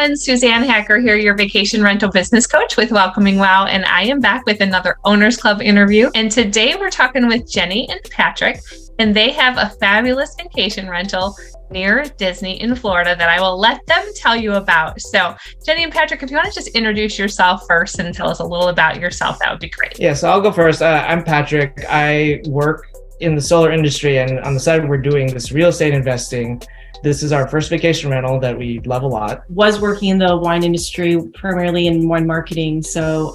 everyone. Suzanne Hacker here, your vacation rental business coach with Welcoming Wow. And I am back with another Owners Club interview. And today we're talking with Jenny and Patrick, and they have a fabulous vacation rental near Disney in Florida that I will let them tell you about. So Jenny and Patrick, if you want to just introduce yourself first and tell us a little about yourself, that would be great. Yeah, so I'll go first. I'm Patrick. I work in the solar industry, and on the side we're doing this real estate investing. This is our first vacation rental that we love a lot. Was working in the wine industry, primarily in wine marketing. So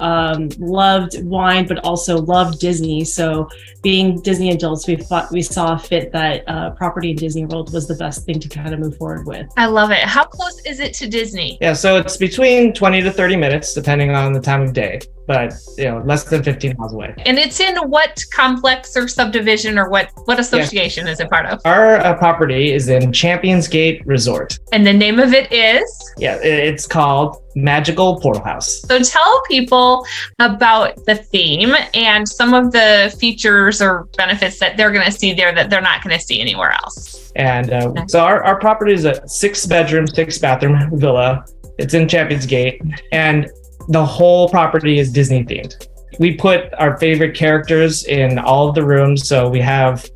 loved wine, but also loved Disney. So being Disney adults, we saw fit that property in Disney World was the best thing to kind of move forward with. I love it. How close is it to Disney? Yeah, so it's between 20 to 30 minutes, depending on the time of day, but less than 15 miles away. And it's in what complex or subdivision or what association is it part of? Our property is in Champions Gate Resort. And the name of it is? Yeah, it's called Magical Portal House. So tell people about the theme and some of the features or benefits that they're going to see there that they're not going to see anywhere else. And so our property is a 6-bedroom, 6-bathroom villa. It's in Champions Gate, and the whole property is Disney themed. We put our favorite characters in all of the rooms. So we have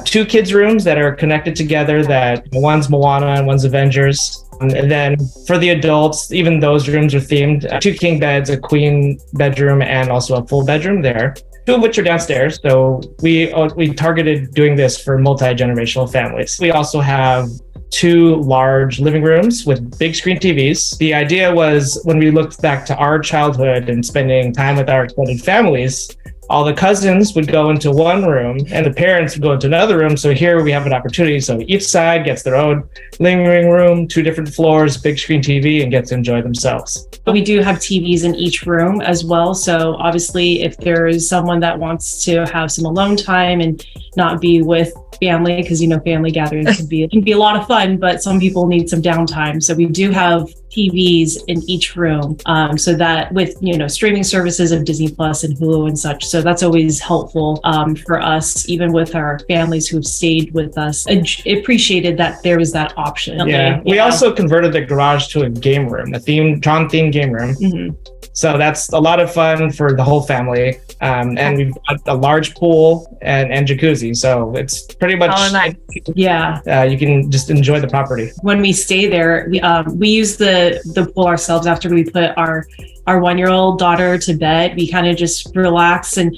2 kids' rooms that are connected together, that one's Moana and one's Avengers. And then for the adults, even those rooms are themed. 2 king beds, a queen bedroom, and also a full bedroom there, 2 of which are downstairs. So we targeted doing this for multi-generational families. We also have 2 large living rooms with big screen TVs. The idea was, when we looked back to our childhood and spending time with our extended families, all the cousins would go into one room and the parents would go into another room. So here we have an opportunity. So each side gets their own living room, 2 different floors, big screen TV, and get to enjoy themselves. We do have TVs in each room as well. So obviously, if there is someone that wants to have some alone time and not be with family, because family gatherings can be a lot of fun, but some people need some downtime. So we do have TVs in each room, so that with streaming services of Disney Plus and Hulu and such. So that's always helpful for us, even with our families who've stayed with us. Appreciated that there was that option. Yeah, we also converted the garage to a game room, a Tron themed game room. Mm-hmm. So that's a lot of fun for the whole family. And we've got a large pool and jacuzzi. So it's pretty much, nice. Yeah. You can just enjoy the property. When we stay there, we use the pool ourselves after we put our 1-year-old daughter to bed. We kind of just relax and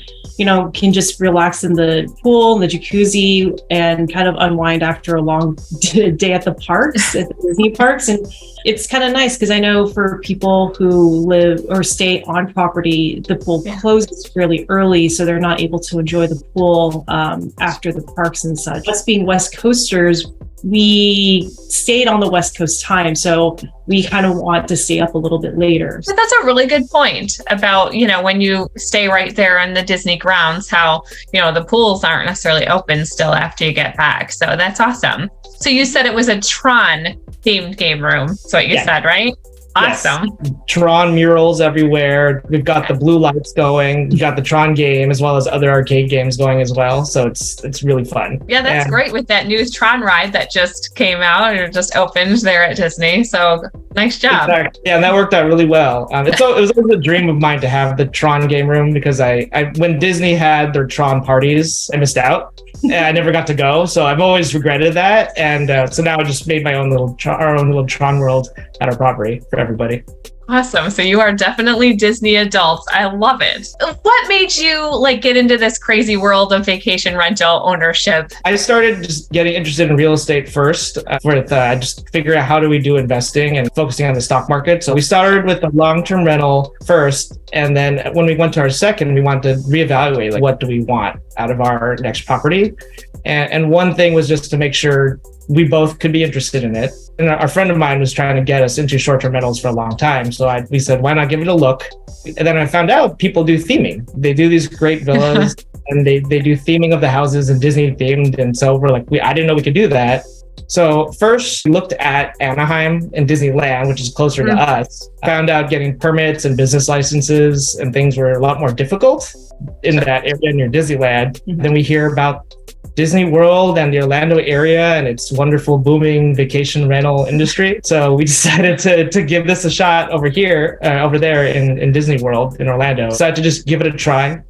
can just relax in the pool, the jacuzzi, and kind of unwind after a long day at the parks, at the Disney parks. And it's kind of nice because I know for people who live or stay on property, the pool closes fairly early, so they're not able to enjoy the pool after the parks and such. Us being West Coasters, we stayed on the West Coast time, so we kind of want to stay up a little bit later. But that's a really good point about, when you stay right there in the Disney grounds, how, the pools aren't necessarily open still after you get back. So that's awesome. So you said it was a Tron themed game room. That's what you said, right? Awesome. Yes. Tron murals everywhere. We've got the blue lights going. We've got the Tron game as well as other arcade games going as well. So it's really fun. Yeah, that's great with that new Tron ride that just came out or just opened there at Disney. So nice job. Exactly. Yeah, and that worked out really well. It was always a dream of mine to have the Tron game room, because I when Disney had their Tron parties, I missed out. And I never got to go, so I've always regretted that. And so now I just made my own our own little Tron world at our property for everybody. Awesome. So you are definitely Disney adults. I love it. What made you get into this crazy world of vacation rental ownership? I started just getting interested in real estate first with just figuring out how do we do investing and focusing on the stock market. So we started with the long-term rental first. And then when we went to our second, we wanted to reevaluate, what do we want out of our next property? And one thing was just to make sure we both could be interested in it. And a friend of mine was trying to get us into short-term rentals for a long time. So we said, why not give it a look? And then I found out people do theming. They do these great villas and they do theming of the houses and Disney themed. And so we're like, I didn't know we could do that. So first we looked at Anaheim and Disneyland, which is closer to us. Found out getting permits and business licenses and things were a lot more difficult in that area near Disneyland. Then we hear about Disney World and the Orlando area and its wonderful booming vacation rental industry. So we decided to give this a shot over there in Disney World in Orlando. Decided to just give it a try.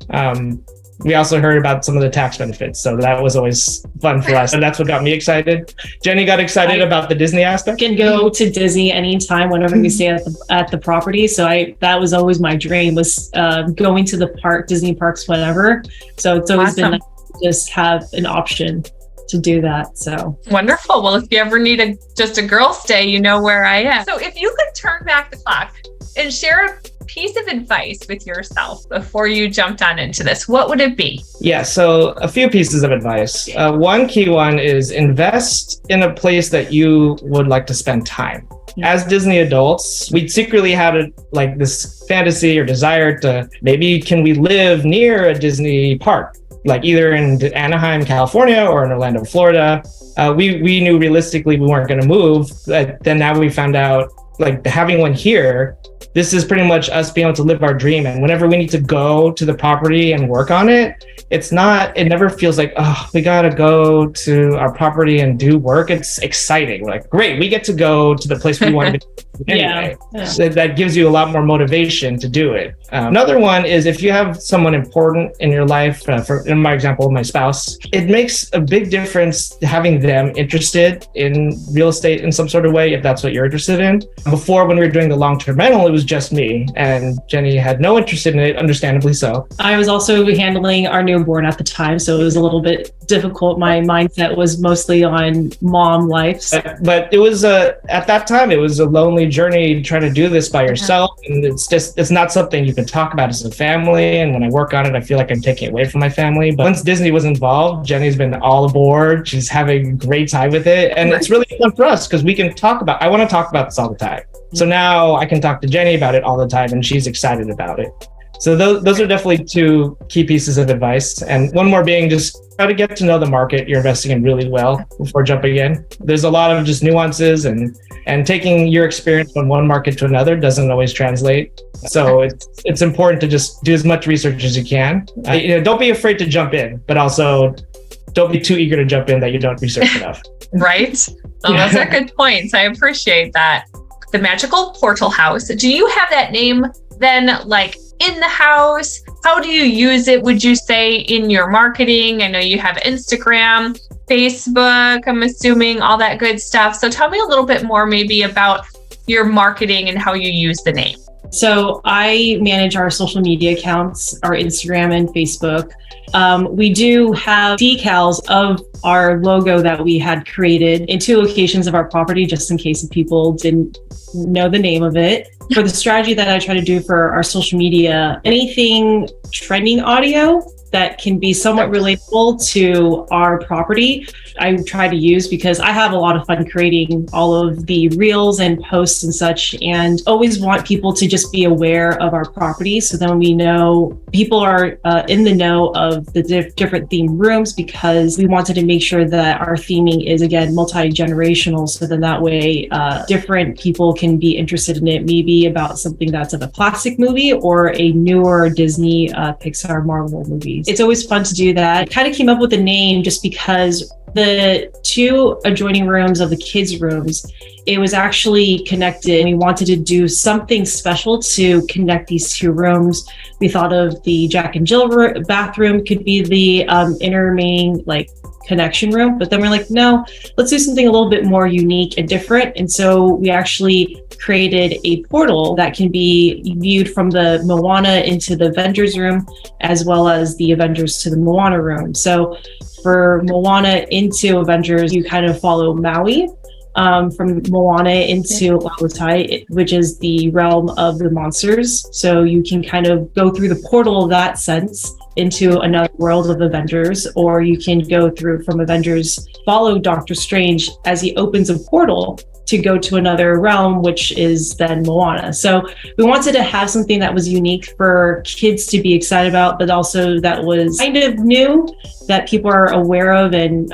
We also heard about some of the tax benefits, so that was always fun for us, and that's what got me excited. Jenny got excited about the Disney aspect. Can go to Disney anytime whenever we stay at the property. So that was always my dream, was going to the Disney parks whenever. So it's always been nice to just have an option to do that. So wonderful. Well, if you ever need just a girl stay, you know where I am. So if you could turn back the clock and share a piece of advice with yourself before you jumped on into this, what would it be? Yeah, so a few pieces of advice. One key one is invest in a place that you would like to spend time. As Disney adults, we secretly had this fantasy or desire to maybe can we live near a Disney park, like either in Anaheim, California, or in Orlando, Florida. We knew realistically we weren't going to move. But then now we found out having one here, this is pretty much us being able to live our dream. And whenever we need to go to the property and work on it, it never feels like, oh, we got to go to our property and do work. It's exciting. We're like, great, we get to go to the place we want to be anyway. Yeah. So that gives you a lot more motivation to do it. Another one is if you have someone important in your life, in my example, my spouse, it makes a big difference having them interested in real estate in some sort of way, if that's what you're interested in. Before, when we were doing the long-term rental, it was just me, and Jenny had no interest in it, understandably so. I was also handling our newborn at the time, so it was a little bit difficult. My mindset was mostly on mom life. But it was at that time, it was a lonely journey trying to do this by yourself, and it's not something you can talk about as a family. And when I work on it, I feel like I'm taking it away from my family. But once Disney was involved, Jenny's been all aboard. She's having a great time with it, and it's really fun for us because we can talk about. I want to talk about this all the time. So now I can talk to Jenny about it all the time, and she's excited about it. So those are definitely two key pieces of advice. And one more being just try to get to know the market you're investing in really well before jumping in. There's a lot of just nuances, and taking your experience from one market to another doesn't always translate. So it's important to just do as much research as you can. Don't be afraid to jump in, but also don't be too eager to jump in that you don't research enough. Right? Well, those are good points. I appreciate that. The Magical Portal House. Do you have that name then in the house? How do you use it, would you say, in your marketing? I know you have Instagram, Facebook, I'm assuming, all that good stuff. So tell me a little bit more maybe about your marketing and how you use the name. So I manage our social media accounts, our Instagram and Facebook. We do have decals of our logo that we had created in 2 locations of our property, just in case people didn't know the name of it. For the strategy that I try to do for our social media, anything trending audio that can be somewhat relatable to our property, I try to use, because I have a lot of fun creating all of the reels and posts and such, and always want people to just be aware of our property. So then we know people are in the know of the different theme rooms, because we wanted to make sure that our theming is, again, multi-generational. So then that way different people can be interested in it, maybe about something that's of a classic movie or a newer Disney, Pixar, Marvel movie. It's always fun to do that. I kind of came up with the name just because the 2 adjoining rooms of the kids' rooms, it was actually connected. We wanted to do something special to connect these 2 rooms. We thought of the Jack and Jill bathroom could be the inner main connection room, but then we're like, no, let's do something a little bit more unique and different. And so we actually created a portal that can be viewed from the Moana into the Avengers room, as well as the Avengers to the Moana room. So for Moana into Avengers, you kind of follow Maui. From Moana into Lautai, which is the realm of the monsters. So you can kind of go through the portal of that sense into another world of Avengers, or you can go through from Avengers, follow Doctor Strange as he opens a portal to go to another realm, which is then Moana. So we wanted to have something that was unique for kids to be excited about, but also that was kind of new, that people are aware of, and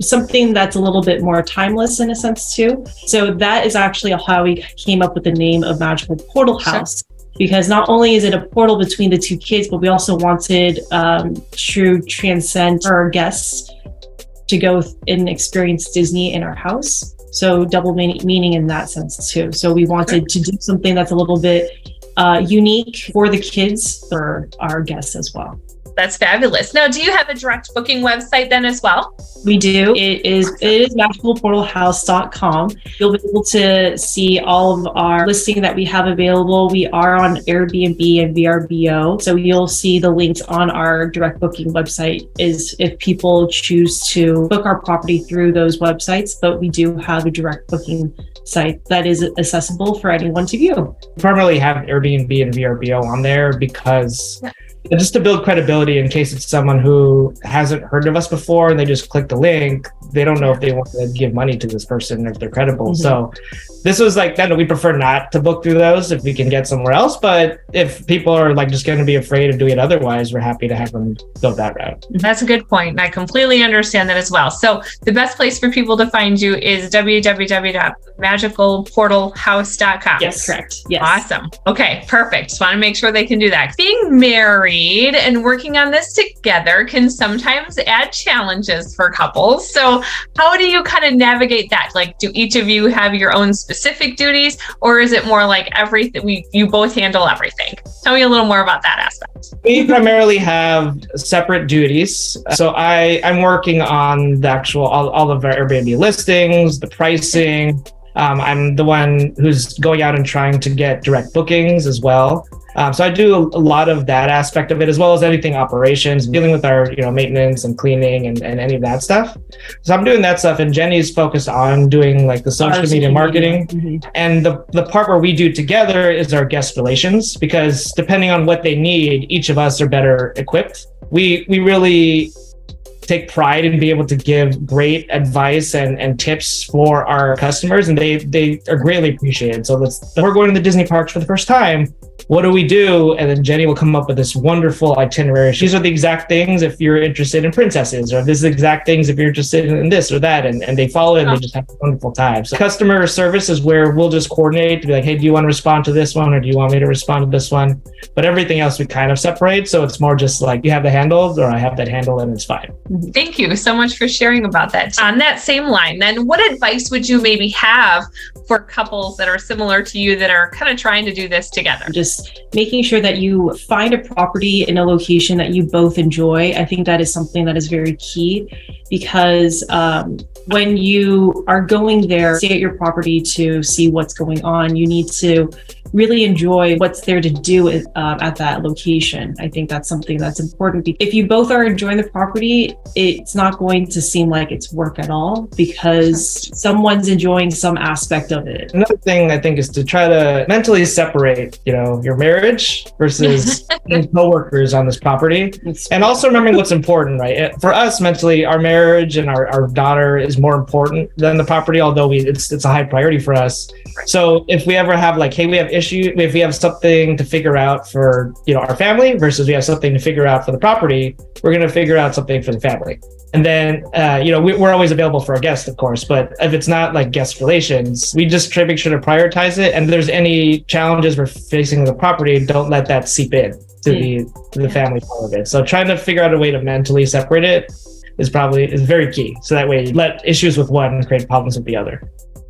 something that's a little bit more timeless in a sense too. So that is actually how we came up with the name of Magical Portal House. Because not only is it a portal between the 2 kids, but we also wanted to transcend for our guests to go and experience Disney in our house. So double meaning in that sense too. So we wanted to do something that's a little bit unique for the kids, for our guests as well. That's fabulous. Now, do you have a direct booking website then as well? We do. It is magicalportalhouse.com. You'll be able to see all of our listing that we have available. We are on Airbnb and VRBO. So you'll see the links on our direct booking website is if people choose to book our property through those websites. But we do have a direct booking site that is accessible for anyone to view. We primarily have Airbnb and VRBO on there because just to build credibility in case it's someone who hasn't heard of us before and they just click the link, they don't know if they want to give money to this person or if they're credible. Mm-hmm. So this was like, then we prefer not to book through those if we can get somewhere else. But if people are like just going to be afraid of doing it otherwise, we're happy to have them go that route. That's a good point. I completely understand that as well. So the best place for people to find you is www.magicalportalhouse.com. Yes, correct. Yes. Awesome. Okay, perfect. Just want to make sure they can do that. Being married and working on this together can sometimes add challenges for couples. So how do you kind of navigate that? Like, do each of you have your own specific duties, or is it more like everything you both handle everything? Tell me a little more about that aspect. We primarily have separate duties. So I'm working on the actual all of our Airbnb listings, the pricing. I'm the one who's going out and trying to get direct bookings as well. So I do a lot of that aspect of it, as well as anything operations, dealing with our maintenance and cleaning and any of that stuff. So I'm doing that stuff, and Jenny's focused on doing like the social media marketing. Mm-hmm. And the part where we do together is our guest relations, because depending on what they need, each of us are better equipped. We really take pride in being able to give great advice and tips for our customers, and they are greatly appreciated. So we're going to the Disney parks for the first time. What do we do? And then Jenny will come up with this wonderful itinerary. These are the exact things if you're interested in princesses, or this is the exact things if you're interested in this or that. And they follow it and they just have a wonderful time. So customer service is where we'll just coordinate to be like, hey, do you want to respond to this one? Or do you want me to respond to this one? But everything else we kind of separate. So it's more just like you have the handle or I have that handle and it's fine. Thank you so much for sharing about that. On that same line, then, what advice would you maybe have for couples that are similar to you that are kind of trying to do this together? Just making sure that you find a property in a location that you both enjoy. I think that is something that is very key, because when you are going there, stay at your property to see what's going on, you need to really enjoy what's there to do at that location. I think that's something that's important. If you both are enjoying the property, it's not going to seem like it's work at all, because someone's enjoying some aspect of it. Another thing I think is to try to mentally separate, your marriage versus co-workers on this property. And also remembering what's important, right? For us mentally, our marriage and our daughter is more important than the property, although it's a high priority for us. So if we ever have like, hey, we have if we have something to figure out for our family versus we have something to figure out for the property, we're going to figure out something for the family. And then we're always available for our guests, of course, but if it's not like guest relations, we just try to make sure to prioritize it. And if there's any challenges we're facing with the property, don't let that seep in to the family part of it. So trying to figure out a way to mentally separate it is very key. So that way, let issues with one create problems with the other.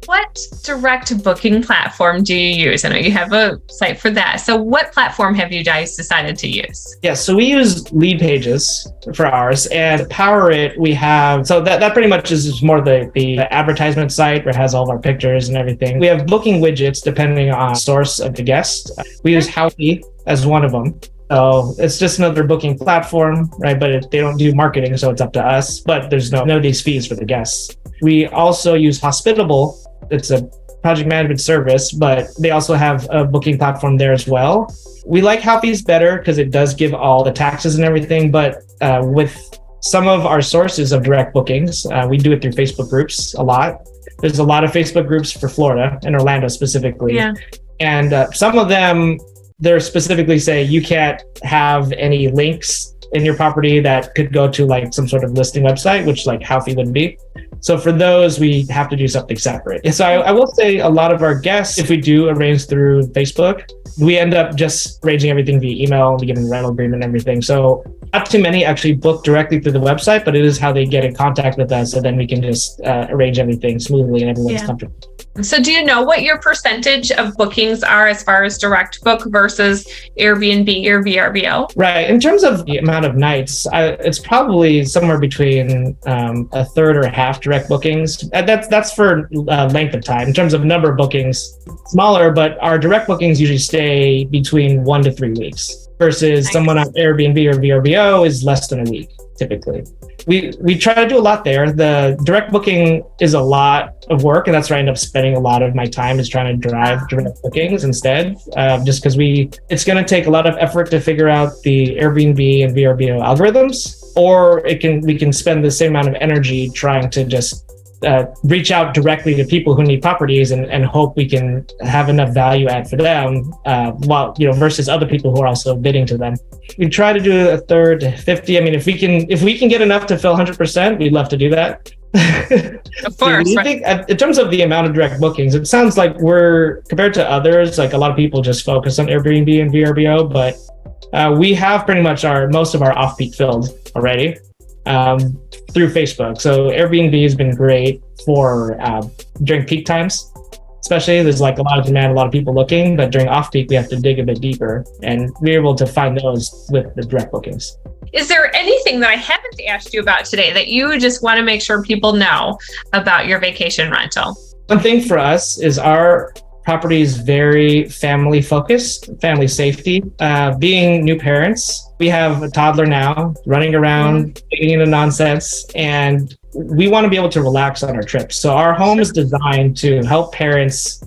What direct booking platform do you use? I know you have a site for that. So what platform have you guys decided to use? Yeah, so we use Lead Pages for ours, and to power it, we have, so that pretty much is more the advertisement site where it has all of our pictures and everything. We have booking widgets depending on source of the guest. We use Howdy as one of them. So it's just another booking platform, right? But they don't do marketing, so it's up to us. But there's no of these fees for the guests. We also use Hospitable. It's a project management service, but they also have a booking platform there as well. We like Howdy's better because it does give all the taxes and everything. But with some of our sources of direct bookings, we do it through Facebook groups a lot. There's a lot of Facebook groups for Florida and Orlando specifically. Yeah. And some of them, they're specifically say you can't have any links in your property that could go to like some sort of listing website, which like Howdy wouldn't be. So for those, we have to do something separate. So I will say a lot of our guests, if we do arrange through Facebook, we end up just arranging everything via email, we give them a rental agreement and everything. So not too many actually book directly through the website, but it is how they get in contact with us. So then we can just arrange everything smoothly and everyone's comfortable. So do you know what your percentage of bookings are as far as direct book versus Airbnb or VRBO? Right. In terms of the amount of nights, it's probably somewhere between a third or a half direct bookings. That's for length of time. In terms of number of bookings, smaller, but our direct bookings usually stay between 1 to 3 weeks versus someone on Airbnb or VRBO is less than a week typically. We try to do a lot there. The direct booking is a lot of work, and that's where I end up spending a lot of my time is trying to drive direct bookings instead, just because it's going to take a lot of effort to figure out the Airbnb and VRBO algorithms, or we can spend the same amount of energy trying to just reach out directly to people who need properties and hope we can have enough value add for them, while versus other people who are also bidding to them. We try to do a third to 50. I mean, if we can get enough to fill 100%, we'd love to do that. Of course. Do you think, in terms of the amount of direct bookings, it sounds like we're compared to others, like a lot of people just focus on Airbnb and VRBO, but we have pretty much most of our off-peak filled already. Through Facebook. So Airbnb has been great for during peak times, especially. There's like a lot of demand, a lot of people looking, but during off-peak, we have to dig a bit deeper, and we're able to find those with the direct bookings. Is there anything that I haven't asked you about today that you just want to make sure people know about your vacation rental? One thing for us is our property is very family focused, family safety. Being new parents, we have a toddler now running around, getting into nonsense, and we want to be able to relax on our trips. So our home is designed to help parents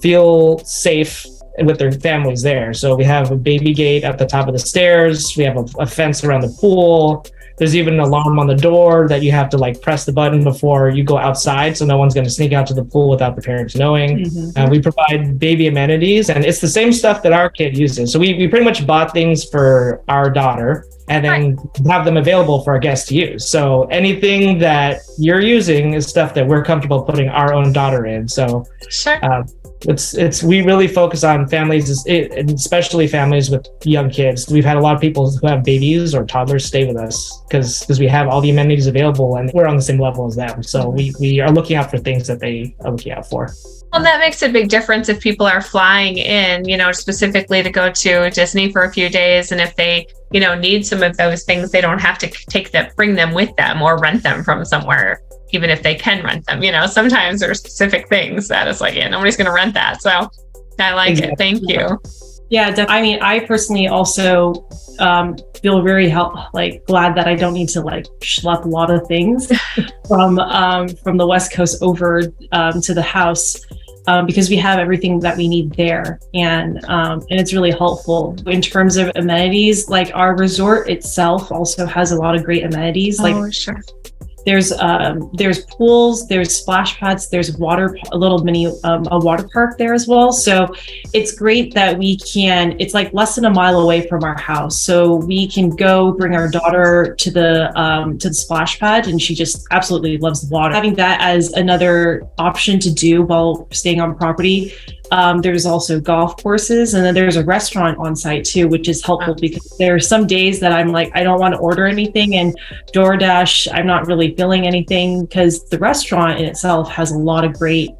feel safe with their families there. So we have a baby gate at the top of the stairs. We have a fence around the pool. There's even an alarm on the door that you have to press the button before you go outside, so no one's going to sneak out to the pool without the parents knowing. We provide baby amenities, and it's the same stuff that our kid uses. So we pretty much bought things for our daughter and then have them available for our guests to use. So anything that you're using is stuff that we're comfortable putting our own daughter in. So we really focus on families, and especially families with young kids. We've had a lot of people who have babies or toddlers stay with us because we have all the amenities available and we're on the same level as them. So we are looking out for things that they are looking out for. Well, that makes a big difference if people are flying in, specifically to go to Disney for a few days. And if they, need some of those things, they don't have to bring them with them or rent them from somewhere. Even if they can rent them, sometimes there are specific things that it's nobody's going to rent that. So I like it. Thank you. Yeah, I mean, I personally also feel very glad that I don't need to schlep a lot of things from the West Coast over to the house, because we have everything that we need there, and it's really helpful in terms of amenities. Like our resort itself also has a lot of great amenities. Sure. There's pools, there's splash pads, there's a little mini a water park there as well. So it's great that it's less than a mile away from our house. So we can go bring our daughter to the splash pad, and she just absolutely loves the water. Having that as another option to do while staying on property. There's also golf courses, and then there's a restaurant on site too, which is helpful because there are some days that I'm I don't want to order anything, and DoorDash, I'm not really feeling anything, because the restaurant in itself has a lot of great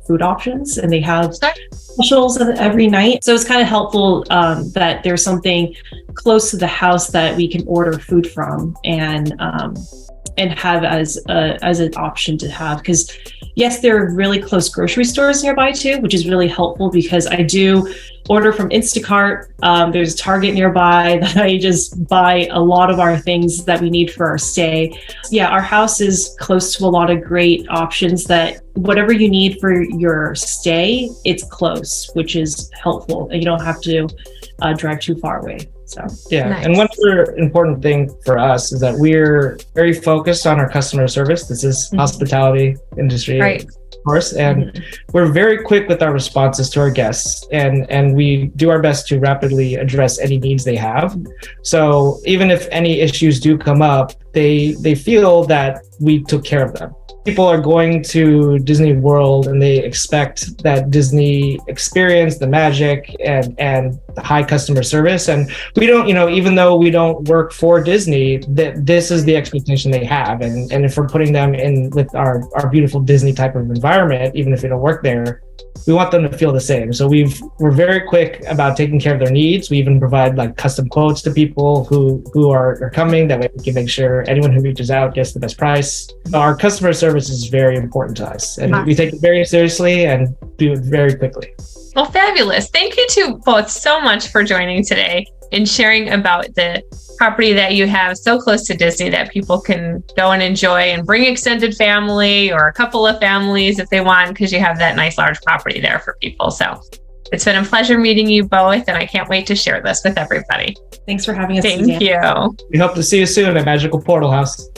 food options, and they have specials every night. So it's kind of helpful that there's something close to the house that we can order food from and have as an option to have, because yes, there are really close grocery stores nearby too, which is really helpful because I do order from Instacart. There's Target nearby that I just buy a lot of our things that we need for our stay. Yeah, our house is close to a lot of great options that whatever you need for your stay, it's close, which is helpful. And you don't have to drive too far away. So yeah, nice. And one other important thing for us is that we're very focused on our customer service. This is hospitality industry, right, of course, and we're very quick with our responses to our guests, and we do our best to rapidly address any needs they have. So even if any issues do come up, they feel that we took care of them. People are going to Disney World and they expect that Disney experience, the magic and the high customer service. And we don't, even though we don't work for Disney, that this is the expectation they have. And if we're putting them in with our beautiful Disney type of environment, even if we don't work there, we want them to feel the same. So we're very quick about taking care of their needs. We even provide like custom quotes to people who are coming. That way we can make sure anyone who reaches out gets the best price. Our customer service is very important to us, and we take it very seriously and do it very quickly. Well, fabulous. Thank you to both so much for joining today and sharing about the property that you have so close to Disney that people can go and enjoy and bring extended family or a couple of families if they want, because you have that nice large property there for people. So it's been a pleasure meeting you both, and I can't wait to share this with everybody. Thanks for having us. Thank Suzanne. you. We hope to see you soon at Magical Portal House.